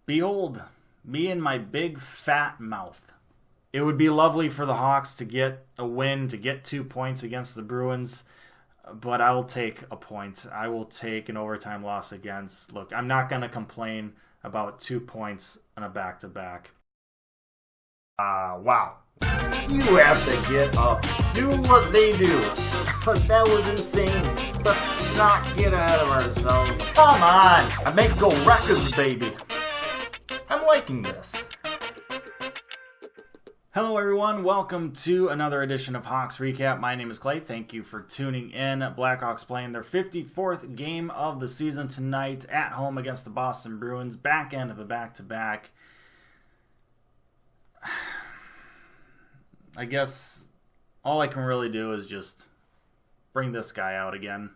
Behold, me and my big fat mouth. It would be lovely for the Hawks to get a win, to get 2 points against the Bruins, but I will take a point. I will take an overtime loss against. Look, I'm not going to complain about 2 points on a back-to-back. Wow. You have to get up, do what they do. But that was insane. Let's not get ahead of ourselves. Come on, I make go records, baby. I'm liking this. Hello everyone, welcome to another edition of Hawks Recap. My name is Clay, thank you for tuning in. Blackhawks playing their 54th game of the season tonight at home against the Boston Bruins. Back end of a back-to-back. I guess all I can really do is just bring this guy out again.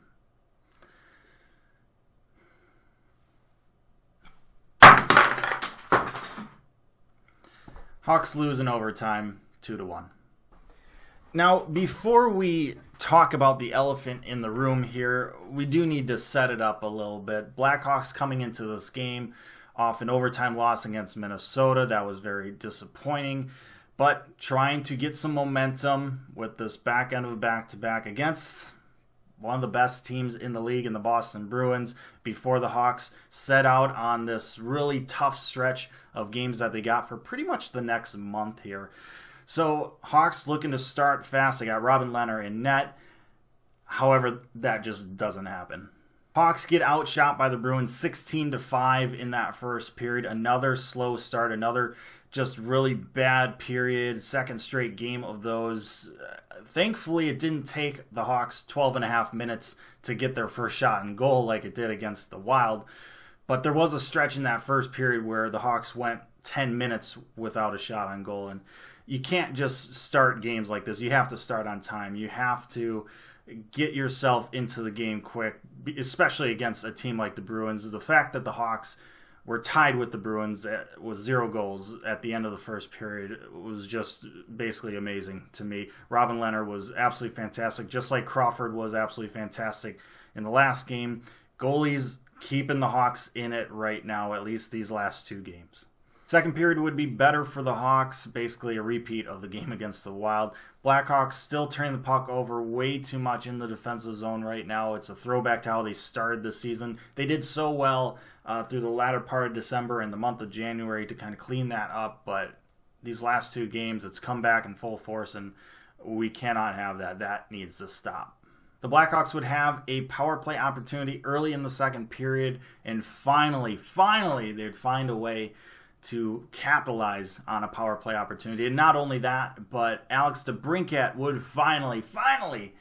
Hawks lose in overtime, 2-1. Now, before we talk about the elephant in the room here, we do need to set it up a little bit. Blackhawks coming into this game off an overtime loss against Minnesota. That was very disappointing. But trying to get some momentum with this back end of a back-to-back against one of the best teams in the league in the Boston Bruins before the Hawks set out on this really tough stretch of games that they got for pretty much the next month here. So Hawks looking to start fast. They got Robin Lehner in net. However, that just doesn't happen. Hawks get outshot by the Bruins 16-5 in that first period. Another slow start, another just really bad period, second straight game of those. Thankfully, it didn't take the Hawks 12 and a half minutes to get their first shot and goal like it did against the Wild. But there was a stretch in that first period where the Hawks went 10 minutes without a shot on goal. And you can't just start games like this. You have to start on time. You have to get yourself into the game quick, especially against a team like the Bruins. The fact that the Hawks were tied with the Bruins with 0 goals at the end of the first period was just basically amazing to me. Robin Lehner was absolutely fantastic, just like Crawford was absolutely fantastic in the last game. Goalies keeping the Hawks in it right now, at least these last 2 games. Second period would be better for the Hawks, basically a repeat of the game against the Wild. Blackhawks still turning the puck over way too much in the defensive zone right now. It's a throwback to how they started the season. They did so well through the latter part of December and the month of January to kind of clean that up, but these last 2 games, it's come back in full force, and we cannot have that. That needs to stop. The Blackhawks would have a power play opportunity early in the second period, and finally, they'd find a way to capitalize on a power play opportunity. And not only that, but Alex DeBrincat would finally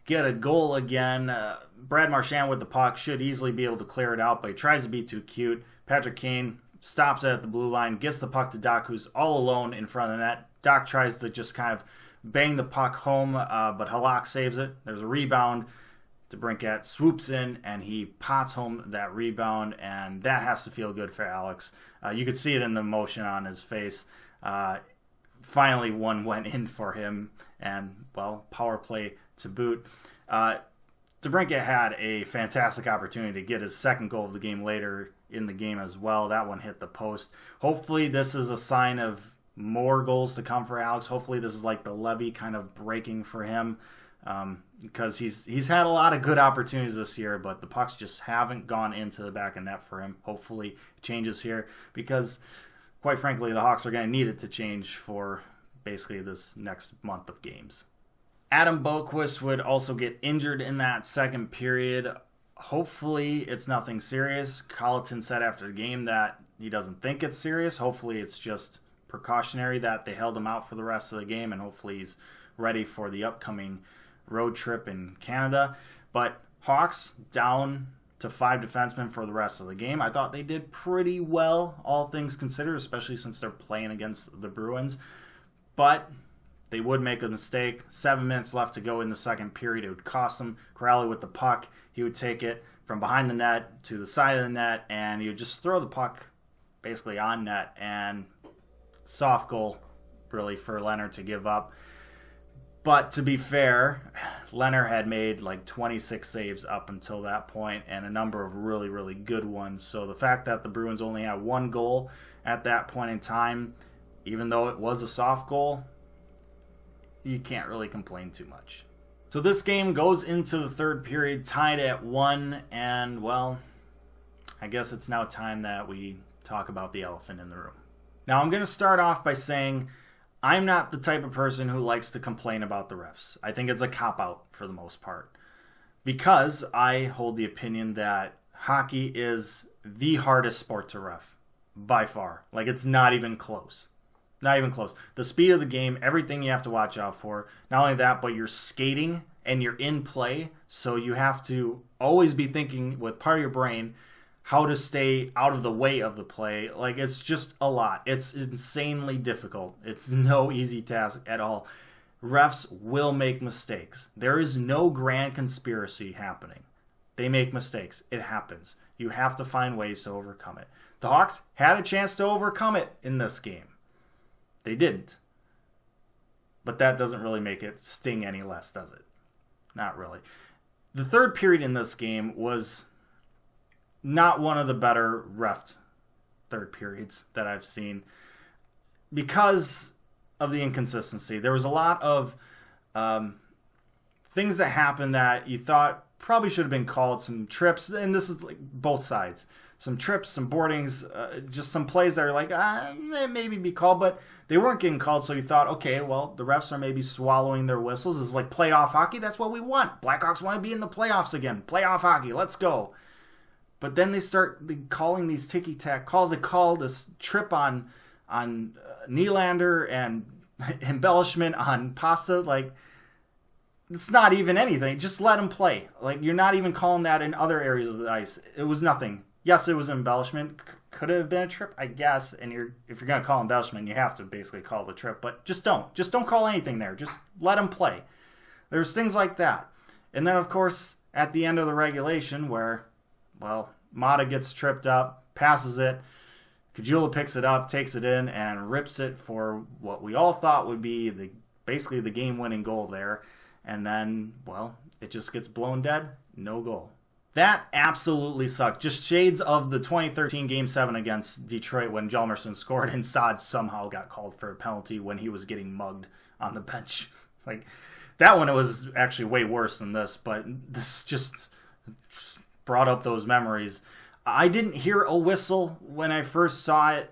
get a goal again. Brad Marchand with the puck should easily be able to clear it out, but he tries to be too cute. Patrick Kane stops it at the blue line, gets the puck to Doc, who's all alone in front of the net. Doc tries to just kind of bang the puck home, but Halak saves it. There's a rebound. DeBrincat swoops in, and he pots home that rebound, and that has to feel good for Alex. You could see it in the emotion on his face. Finally, one went in for him, and, well, power play to boot. DeBrincat had a fantastic opportunity to get his second goal of the game later in the game as well. That one hit the post. Hopefully, this is a sign of more goals to come for Alex. Hopefully, this is like the levee kind of breaking for him. Because he's had a lot of good opportunities this year, but the pucks just haven't gone into the back of net for him. Hopefully it changes here, because quite frankly, the Hawks are going to need it to change for basically this next month of games. Adam Boqvist would also get injured in that second period. Hopefully it's nothing serious. Colleton said after the game that he doesn't think it's serious. Hopefully it's just precautionary that they held him out for the rest of the game, and hopefully he's ready for the upcoming road trip in Canada. But Hawks down to 5 defensemen for the rest of the game. I thought they did pretty well, all things considered, especially since they're playing against the Bruins. But they would make a mistake. 7 minutes left to go in the second period. It would cost them. Crowley with the puck. He would take it from behind the net to the side of the net, and he would just throw the puck basically on net. And soft goal, really, for Leonard to give up. But to be fair, Leonard had made like 26 saves up until that point and a number of really, really good ones. So the fact that the Bruins only had one goal at that point in time, even though it was a soft goal, you can't really complain too much. So this game goes into the third period tied at 1, and well, I guess it's now time that we talk about the elephant in the room. Now I'm going to start off by saying I'm not the type of person who likes to complain about the refs. I think it's a cop-out for the most part, because I hold the opinion that hockey is the hardest sport to ref by far. Like, it's not even close. Not even close. The speed of the game, everything you have to watch out for. Not only that, but you're skating and you're in play, so you have to always be thinking with part of your brain how to stay out of the way of the play. Like, it's just a lot. It's insanely difficult. It's no easy task at all. Refs will make mistakes. There is no grand conspiracy happening. They make mistakes. It happens. You have to find ways to overcome it. The Hawks had a chance to overcome it in this game. They didn't. But that doesn't really make it sting any less, does it? Not really. The third period in this game was not one of the better refed third periods that I've seen because of the inconsistency. There was a lot of things that happened that you thought probably should have been called. Some trips, and this is like both sides. Some trips, some boardings, just some plays that are like, they maybe be called, but they weren't getting called, so you thought, okay, well, the refs are maybe swallowing their whistles. It's like playoff hockey. That's what we want. Blackhawks want to be in the playoffs again. Playoff hockey. Let's go. But then they start calling these ticky-tack calls. They call this trip on Nylander and embellishment on Pasta. Like, it's not even anything. Just let them play. Like, you're not even calling that in other areas of the ice. It was nothing. Yes, it was embellishment. Could it have been a trip? I guess. And if you're going to call embellishment, you have to basically call the trip. But just don't. Just don't call anything there. Just let them play. There's things like that. And then, of course, at the end of the regulation where, well, Mata gets tripped up, passes it, Caggiula picks it up, takes it in, and rips it for what we all thought would be basically the game-winning goal there. And then, well, it just gets blown dead. No goal. That absolutely sucked. Just shades of the 2013 Game 7 against Detroit when Hjalmarsson scored and Saad somehow got called for a penalty when he was getting mugged on the bench. Like, that one, it was actually way worse than this, but this just brought up those memories. I didn't hear a whistle when I first saw it.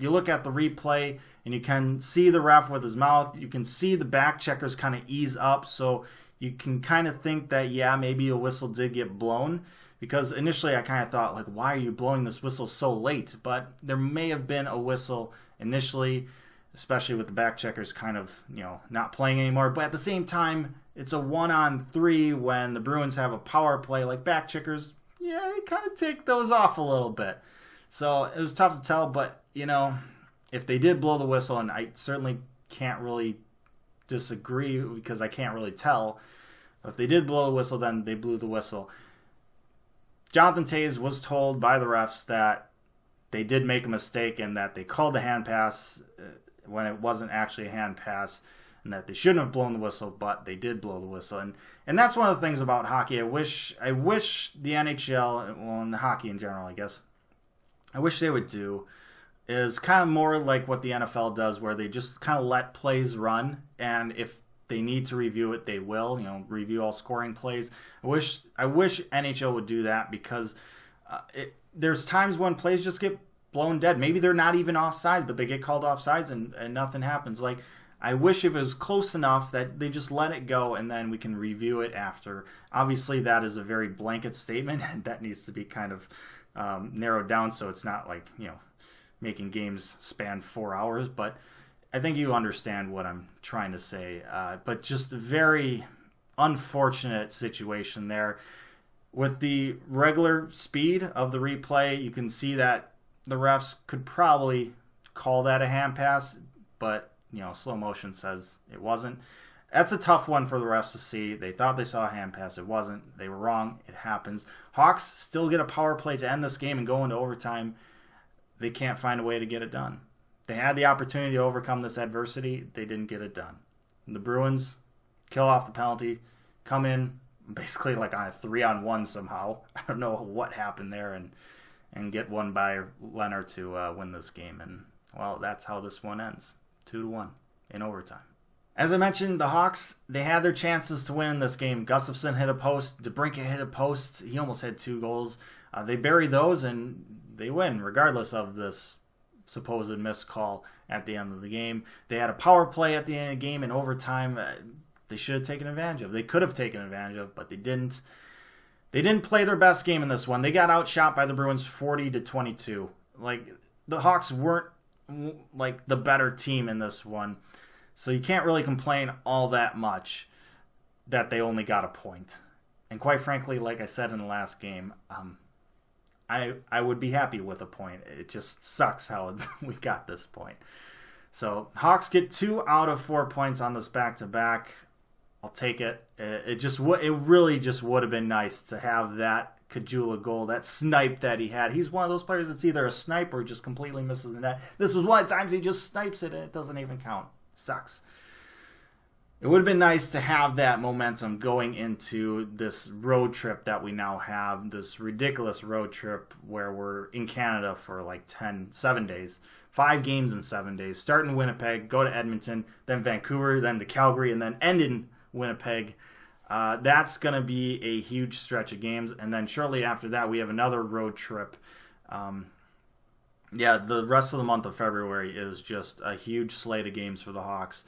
You look at the replay and you can see the ref with his mouth. You can see the back checkers kind of ease up, so you can kind of think that, yeah, maybe a whistle did get blown, because initially I kind of thought, like, why are you blowing this whistle so late? But there may have been a whistle initially, especially with the back checkers kind of, not playing anymore. But at the same time, it's a 1-on-3 when the Bruins have a power play. Like, back checkers, yeah, they kind of take those off a little bit. So it was tough to tell, but, if they did blow the whistle, and I certainly can't really disagree because I can't really tell, but if they did blow the whistle, then they blew the whistle. Jonathan Toews was told by the refs that they did make a mistake and that they called the hand pass when it wasn't actually a hand pass, and that they shouldn't have blown the whistle, but they did blow the whistle. And that's one of the things about hockey. I wish the NHL, well, and the hockey in general, I guess, I wish they would do is kind of more like what the NFL does, where they just kind of let plays run, and if they need to review it, they will, review all scoring plays. I wish NHL would do that, because there's times when plays just get blown dead. Maybe they're not even offsides, but they get called offsides and nothing happens. Like, I wish if it was close enough that they just let it go and then we can review it after. Obviously, that is a very blanket statement, and that needs to be kind of narrowed down so it's not like, making games span 4 hours. But I think you understand what I'm trying to say. But just a very unfortunate situation there. With the regular speed of the replay, you can see that the refs could probably call that a hand pass, but slow motion says it wasn't. That's a tough one for the refs to see. They thought they saw a hand pass. It wasn't. They were wrong. It happens. Hawks still get a power play to end this game and go into overtime. They can't find a way to get it done. They had the opportunity to overcome this adversity. They didn't get it done. And the Bruins, kill off the penalty, come in basically like on a 3-on-1 somehow. I don't know what happened there, and get one by Leonard to win this game. And, well, that's how this one ends. 2-1 in overtime. As I mentioned, the Hawks, they had their chances to win this game. Gustafsson hit a post. DeBrincat hit a post. He almost had 2 goals. They bury those, and they win, regardless of this supposed missed call at the end of the game. They had a power play at the end of the game in overtime. They should have taken advantage of. They could have taken advantage of, but they didn't. They didn't play their best game in this one. They got outshot by the Bruins 40-22. Like, the Hawks weren't like the better team in this one. So you can't really complain all that much that they only got a point. And quite frankly, like I said in the last game, I would be happy with a point. It just sucks how we got this point. So Hawks get 2 out of 4 points on this back-to-back. I'll take it. It really just would have been nice to have that Jakubczak goal, that snipe that he had. He's one of those players that's either a sniper or just completely misses the net. This was one of the times he just snipes it and it doesn't even count. Sucks. It would have been nice to have that momentum going into this road trip that we now have, this ridiculous road trip where we're in Canada for like 7 days, 5 games in 7 days, start in Winnipeg, go to Edmonton, then Vancouver, then to Calgary, and then end in Winnipeg. That's going to be a huge stretch of games, and then shortly after that we have another road trip. The rest of the month of February is just a huge slate of games for the Hawks.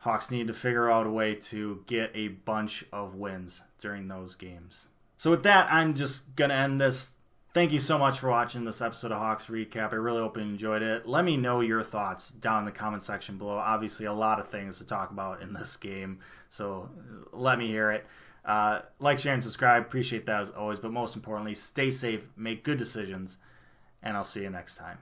Hawks need to figure out a way to get a bunch of wins during those games. So with that, I'm just going to end this. Thank you so much for watching this episode of Hawks Recap. I really hope you enjoyed it. Let me know your thoughts down in the comment section below. Obviously, a lot of things to talk about in this game, so let me hear it. Like, share, and subscribe. Appreciate that as always, but most importantly, stay safe, make good decisions, and I'll see you next time.